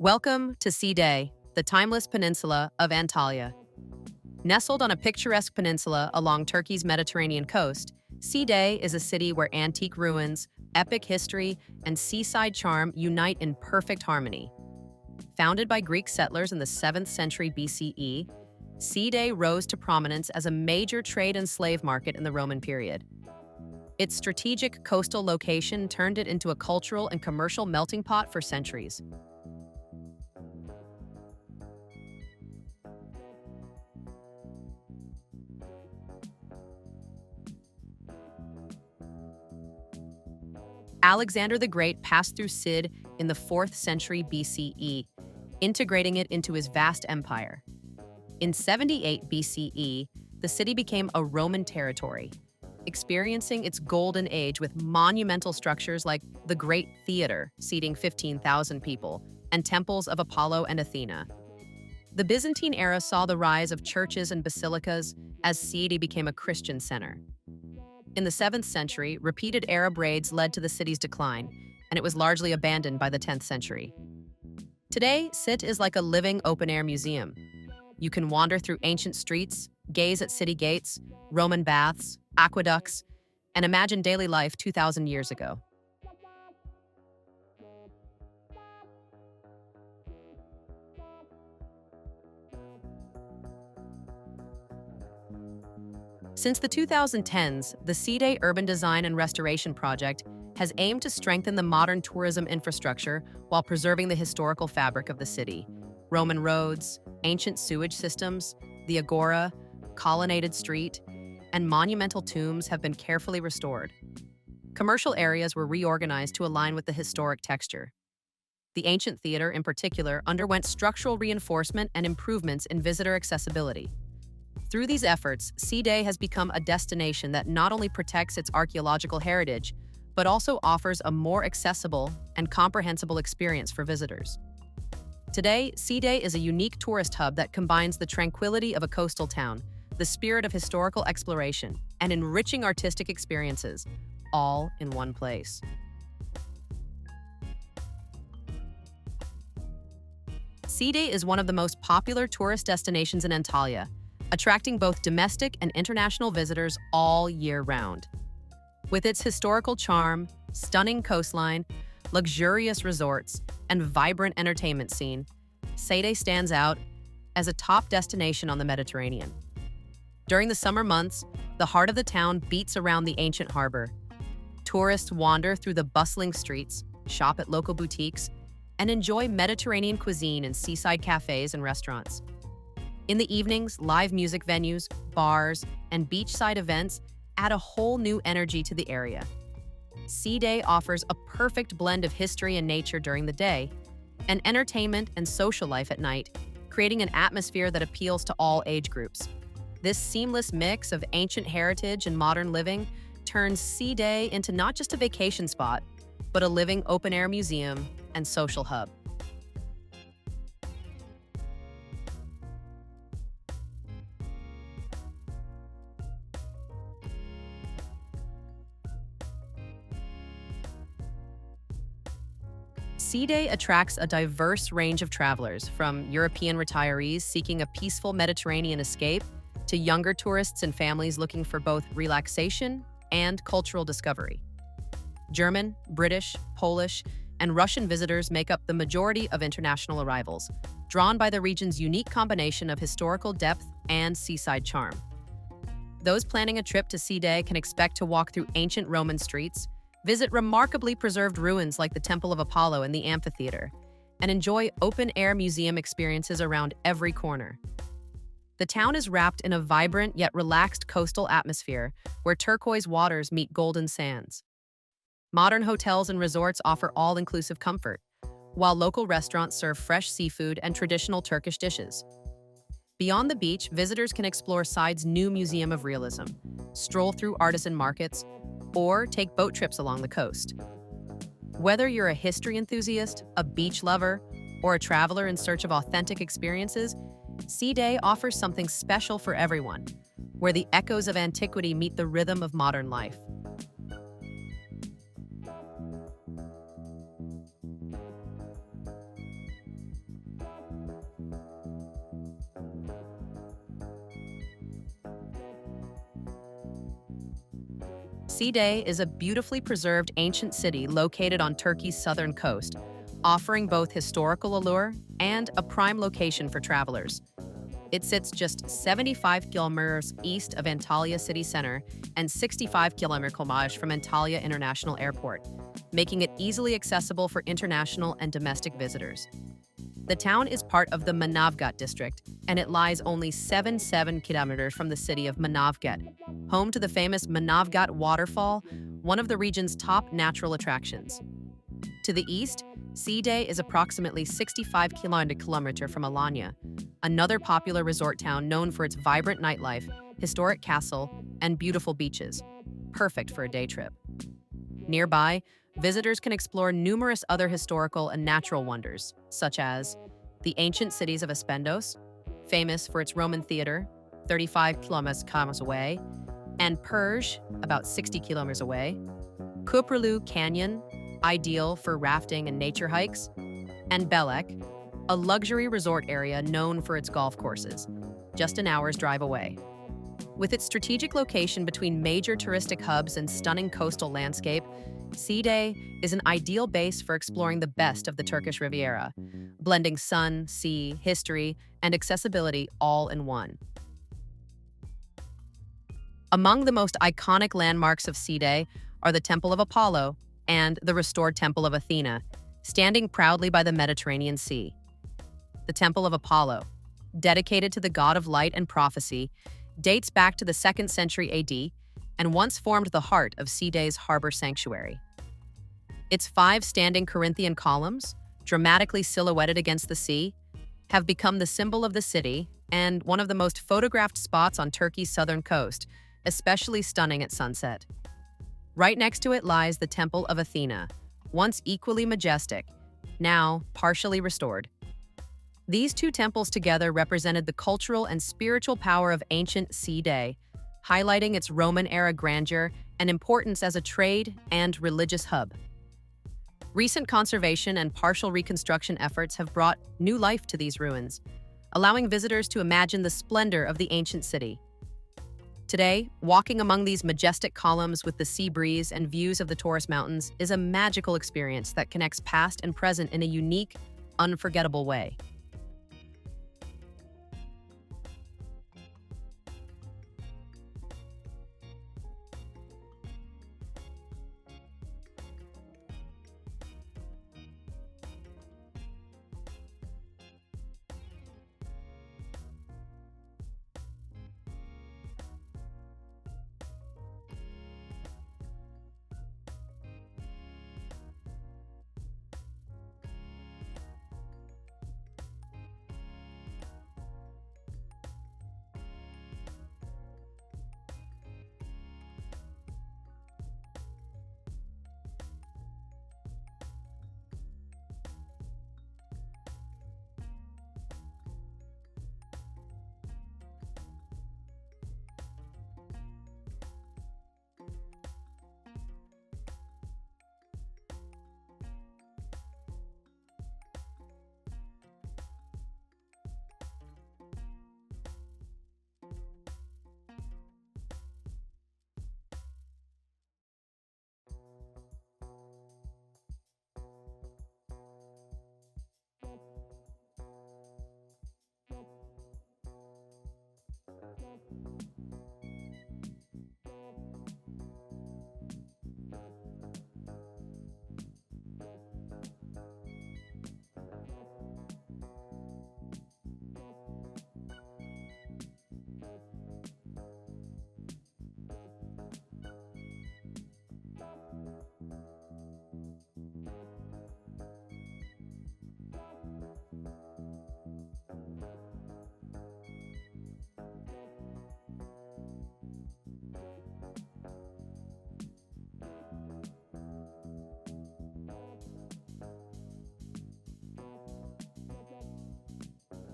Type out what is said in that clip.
Welcome to Sea Day, the timeless peninsula of Antalya. Nestled on a picturesque peninsula along Turkey's Mediterranean coast, Sea Day is a city where antique ruins, epic history, and seaside charm unite in perfect harmony. Founded by Greek settlers in the 7th century BCE, Sea Day rose to prominence as a major trade and slave market in the Roman period. Its strategic coastal location turned it into a cultural and commercial melting pot for centuries. Alexander the Great passed through Sid in the 4th century BCE, integrating it into his vast empire. In 78 BCE, the city became a Roman territory, experiencing its golden age with monumental structures like the Great Theater, seating 15,000 people, and temples of Apollo and Athena. The Byzantine era saw the rise of churches and basilicas as City became a Christian center. In the 7th century, repeated Arab raids led to the city's decline, and it was largely abandoned by the 10th century. Today, Sit is like a living open-air museum. You can wander through ancient streets, gaze at city gates, Roman baths, aqueducts, and imagine daily life 2,000 years ago. Since the 2010s, the Sea Day Urban Design and Restoration Project has aimed to strengthen the modern tourism infrastructure while preserving the historical fabric of the city. Roman roads, ancient sewage systems, the agora, colonnaded street, and monumental tombs have been carefully restored. Commercial areas were reorganized to align with the historic texture. The ancient theater, in particular, underwent structural reinforcement and improvements in visitor accessibility. Through these efforts, Sea Day has become a destination that not only protects its archaeological heritage, but also offers a more accessible and comprehensible experience for visitors. Today, Sea Day is a unique tourist hub that combines the tranquility of a coastal town, the spirit of historical exploration, and enriching artistic experiences, all in one place. Sea Day is one of the most popular tourist destinations in Antalya, attracting both domestic and international visitors all year round. With its historical charm, stunning coastline, luxurious resorts, and vibrant entertainment scene, Sea Day stands out as a top destination on the Mediterranean. During the summer months, the heart of the town beats around the ancient harbor. Tourists wander through the bustling streets, shop at local boutiques, and enjoy Mediterranean cuisine in seaside cafés and restaurants. In the evenings, live music venues, bars, and beachside events add a whole new energy to the area. Sea Day offers a perfect blend of history and nature during the day, and entertainment and social life at night, creating an atmosphere that appeals to all age groups. This seamless mix of ancient heritage and modern living turns Sea Day into not just a vacation spot, but a living open-air museum and social hub. Sea Day attracts a diverse range of travelers, from European retirees seeking a peaceful Mediterranean escape to younger tourists and families looking for both relaxation and cultural discovery. German, British, Polish, and Russian visitors make up the majority of international arrivals, drawn by the region's unique combination of historical depth and seaside charm. Those planning a trip to Sea Day can expect to walk through ancient Roman streets, visit remarkably preserved ruins like the Temple of Apollo and the amphitheater, and enjoy open-air museum experiences around every corner. The town is wrapped in a vibrant yet relaxed coastal atmosphere where turquoise waters meet golden sands. Modern hotels and resorts offer all-inclusive comfort, while local restaurants serve fresh seafood and traditional Turkish dishes. Beyond the beach, visitors can explore Side's new Museum of Realism, stroll through artisan markets, or take boat trips along the coast. Whether you're a history enthusiast, a beach lover, or a traveler in search of authentic experiences, Sea Day offers something special for everyone, where the echoes of antiquity meet the rhythm of modern life. Side is a beautifully preserved ancient city located on Turkey's southern coast, offering both historical allure and a prime location for travelers. It sits just 75 kilometers east of Antalya city center and 65 kilometers from Antalya International Airport, making it easily accessible for international and domestic visitors. The town is part of the Manavgat district, and it lies only 7 kilometers from the city of Manavgat, home to the famous Manavgat Waterfall, one of the region's top natural attractions. To the east, Side is approximately 65 kilometers from Alanya, another popular resort town known for its vibrant nightlife, historic castle, and beautiful beaches, perfect for a day trip. Nearby, visitors can explore numerous other historical and natural wonders, such as the ancient cities of Aspendos, famous for its Roman theater, 35 kilometers away, and Perj, about 60 kilometers away, Kuprulu Canyon, ideal for rafting and nature hikes, and Belek, a luxury resort area known for its golf courses, just an hour's drive away. With its strategic location between major touristic hubs and stunning coastal landscape, Side is an ideal base for exploring the best of the Turkish Riviera, blending sun, sea, history, and accessibility all in one. Among the most iconic landmarks of Side are the Temple of Apollo and the restored Temple of Athena, standing proudly by the Mediterranean Sea. The Temple of Apollo, dedicated to the god of light and prophecy, dates back to the 2nd century AD and once formed the heart of Side's harbor sanctuary. Its 5 standing Corinthian columns, dramatically silhouetted against the sea, have become the symbol of the city and one of the most photographed spots on Turkey's southern coast, especially stunning at sunset. Right next to it lies the Temple of Athena, once equally majestic, now partially restored. These two temples together represented the cultural and spiritual power of ancient Side, highlighting its Roman-era grandeur and importance as a trade and religious hub. Recent conservation and partial reconstruction efforts have brought new life to these ruins, allowing visitors to imagine the splendor of the ancient city. Today, walking among these majestic columns with the sea breeze and views of the Taurus Mountains is a magical experience that connects past and present in a unique, unforgettable way.